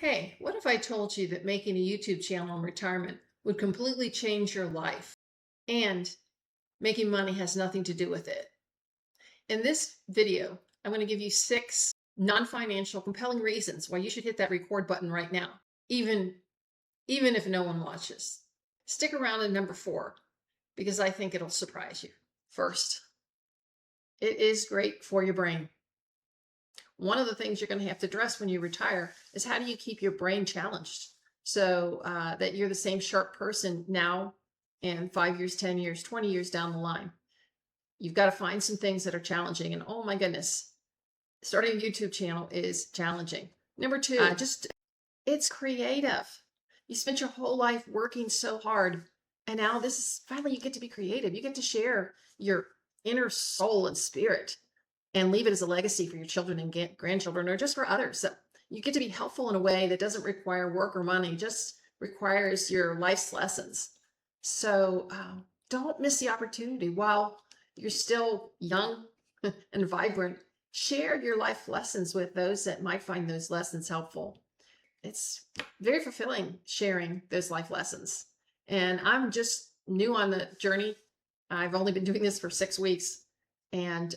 Hey, what if I told you that making a YouTube channel in retirement would completely change your life and making money has nothing to do with it? In this video, I'm going to give you 6 non-financial compelling reasons why you should hit that record button right now, even if no one watches. Stick around in number 4 because I think it'll surprise you. First, it is great for your brain. One of the things you're going to have to address when you retire is how do you keep your brain challenged so that you're the same sharp person now and 5 years, 10 years, 20 years down the line. You've got to find some things that are challenging. And oh my goodness, starting a YouTube channel is challenging. Number 2, it's creative. You spent your whole life working so hard. And now this is finally you get to be creative. You get to share your inner soul and spirit and leave it as a legacy for your children and grandchildren or just for others. So you get to be helpful in a way that doesn't require work or money, just requires your life's lessons. So don't miss the opportunity while you're still young and vibrant. Share your life lessons with those that might find those lessons helpful. It's very fulfilling sharing those life lessons. And I'm just new on the journey. I've only been doing this for 6 weeks. And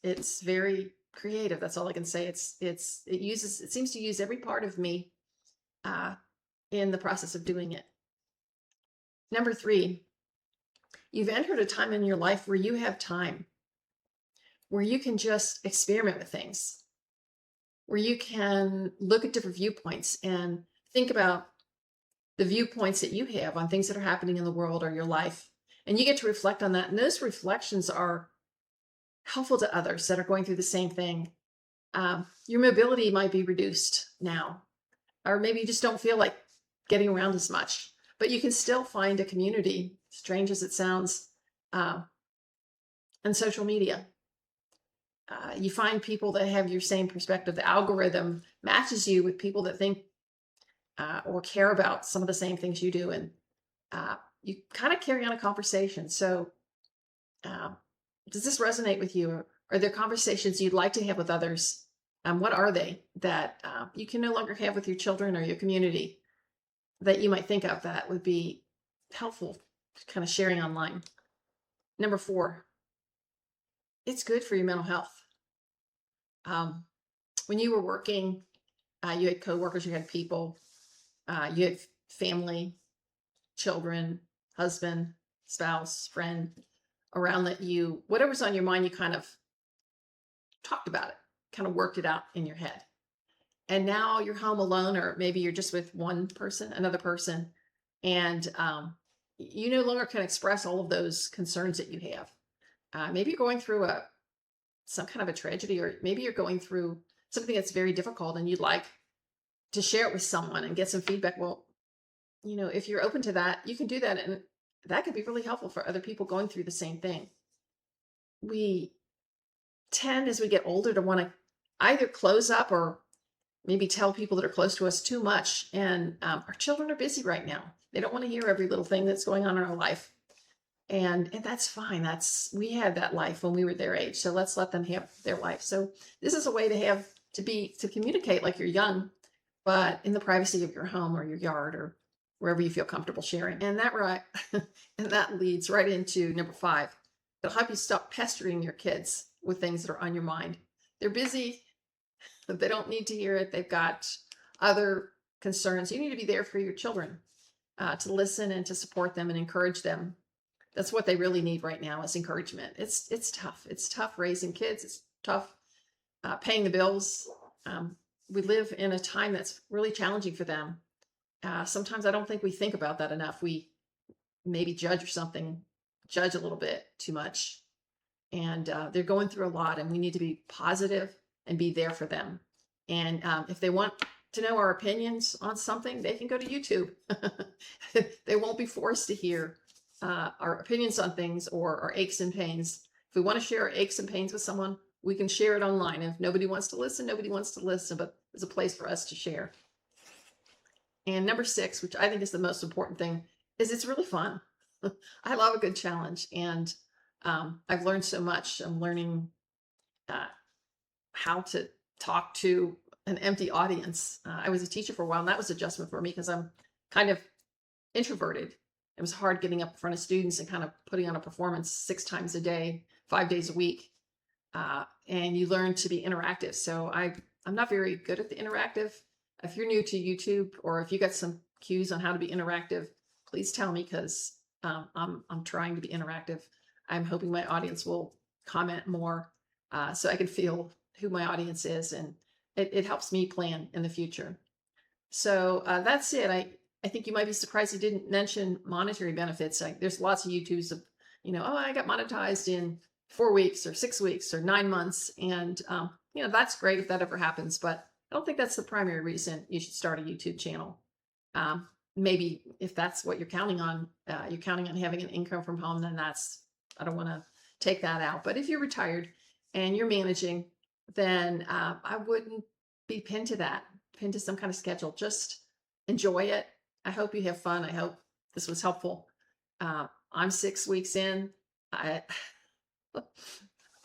it's very creative. That's all I can say. It seems to use every part of me in the process of doing it. Number 3, you've entered a time in your life where you have time, where you can just experiment with things, where you can look at different viewpoints and think about the viewpoints that you have on things that are happening in the world or your life. And you get to reflect on that. And those reflections are helpful to others that are going through the same thing. Your mobility might be reduced now, or maybe you just don't feel like getting around as much, but you can still find a community, strange as it sounds, on social media. You find people that have your same perspective. The algorithm matches you with people that think or care about some of the same things you do. And you kind of carry on a conversation. So does this resonate with you? Are there conversations you'd like to have with others? What are they that you can no longer have with your children or your community that you might think of that would be helpful kind of sharing online? Number 4, it's good for your mental health. When you were working, you had coworkers, you had people, you had family, children, husband, spouse, friend around that whatever's on your mind, you kind of talked about it, kind of worked it out in your head. And now you're home alone, or maybe you're just with another person, and you no longer can express all of those concerns that you have. Maybe you're going through some kind of a tragedy, or maybe you're going through something that's very difficult and you'd like to share it with someone and get some feedback. Well, if you're open to that, you can do that. And that could be really helpful for other people going through the same thing. We tend, as we get older, to want to either close up or maybe tell people that are close to us too much. And our children are busy right now. They don't want to hear every little thing that's going on in our life. And that's fine. We had that life when we were their age. So let's let them have their life. So this is a way to communicate like you're young, but in the privacy of your home or your yard or wherever you feel comfortable sharing. And that leads right into number 5. It'll help you stop pestering your kids with things that are on your mind. They're busy. They don't need to hear it. They've got other concerns. You need to be there for your children, to listen and to support them and encourage them. That's what they really need right now is encouragement. It's tough. It's tough raising kids. It's tough paying the bills. We live in a time that's really challenging for them. Sometimes I don't think we think about that enough. We maybe judge a little bit too much. And they're going through a lot, and we need to be positive and be there for them. And if they want to know our opinions on something, they can go to YouTube. They won't be forced to hear our opinions on things or our aches and pains. If we want to share our aches and pains with someone, we can share it online. If nobody wants to listen, nobody wants to listen, but there's a place for us to share. And number 6, which I think is the most important thing, is it's really fun. I love a good challenge, and I've learned so much. I'm learning how to talk to an empty audience. I was a teacher for a while, and that was adjustment for me because I'm kind of introverted. It was hard getting up in front of students and kind of putting on a performance 6 times a day, 5 days a week. And you learn to be interactive. So I'm not very good at the interactive. If you're new to YouTube, or if you got some cues on how to be interactive, please tell me, because I'm trying to be interactive. I'm hoping my audience will comment more, so I can feel who my audience is, and it helps me plan in the future. So that's it. I think you might be surprised he didn't mention monetary benefits. There's lots of YouTubes of, oh, I got monetized in 4 weeks or 6 weeks or 9 months. And, that's great if that ever happens. But I don't think that's the primary reason you should start a YouTube channel. Um, Maybe if that's what you're counting on having an income from home, then I don't want to take that out. But if you're retired and you're managing, then I wouldn't be pinned to that, pinned to some kind of schedule. Just enjoy it. I hope you have fun. I hope this was helpful. I'm 6 weeks in. I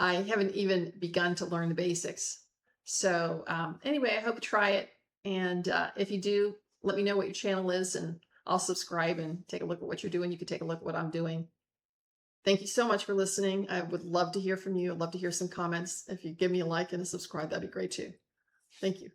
I haven't even begun to learn the basics. So anyway, I hope you try it. And if you do, let me know what your channel is, and I'll subscribe and take a look at what you're doing. You can take a look at what I'm doing. Thank you so much for listening. I would love to hear from you. I'd love to hear some comments. If you give me a like and a subscribe, that'd be great too. Thank you.